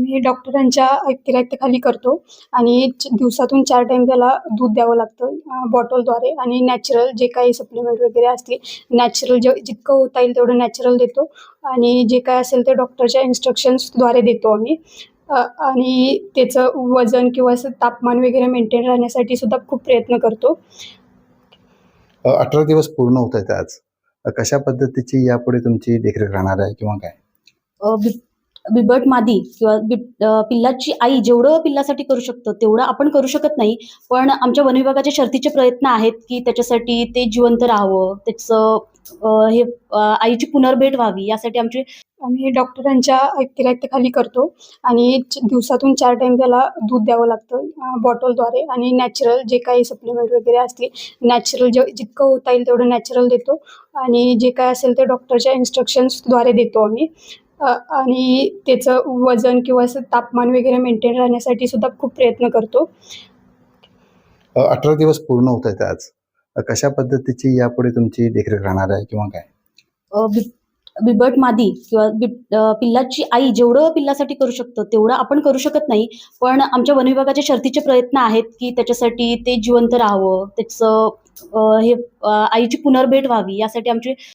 आम्ही डॉक्टरांच्या देखरेखीखाली करतो आणि दिवसातून 4 टाईम त्याला दूध द्यावं लागतं बॉटलद्वारे आणि नॅचरल जे काही सप्लिमेंट वगैरे असतील, नॅचरल जितकं होता येईल तेवढं नॅचरल देतो आणि जे काय असेल ते डॉक्टरच्या इन्स्ट्रक्शन्सद्वारे देतो आम्ही. आणि त्याचं वजन किंवा असं तापमान वगैरे मेंटेन राहण्यासाठी सुद्धा खूप प्रयत्न करतो. 18 दिवस पूर्ण होत आहेत आज. कशा पद्धतीची यापुढे तुमची देखरेख राहणार आहे किंवा काय? बिबट मादी किंवा पिल्लाची आई जेवढं पिल्लासाठी करू शकतो तेवढं आपण करू शकत नाही. पण आमच्या वनविभागाचे शर्थीचे प्रयत्न आहेत की त्याच्यासाठी ते जिवंत राहावं, त्याचं आईची पुनर्भेट व्हावी यासाठी आम्ही डॉक्टरांच्या देखरेखीखाली करतो आणि दिवसातून 4 टाईम त्याला दूध द्यावं लागतं बॉटलद्वारे आणि नॅचरल जे काही सप्लिमेंट वगैरे असतील, नॅचरल जितकं होता येईल तेवढं नॅचरल देतो आणि जे काय असेल ते डॉक्टरच्या इन्स्ट्रक्शन्सद्वारे देतो आम्ही. आणि त्याचं वजन किंवा असं तापमान वगैरे मेंटेन राहण्यासाठी सुद्धा खूप प्रयत्न करतो. 18 दिवस पूर्ण होत आहेत आज. कशा पद्धतीची यापुढे तुमची देखरेख राहणार आहे किंवा काय? बिबट मादी किंवा पिल्लाची आई जेवढं पिल्लासाठी करू शकतो तेवढं आपण करू शकत नाही. पण आमच्या वनविभागाचे शर्थीचे प्रयत्न आहेत की त्याच्यासाठी ते जिवंत राहावं, त्याचं आईची पुनर्भेट व्हावी यासाठी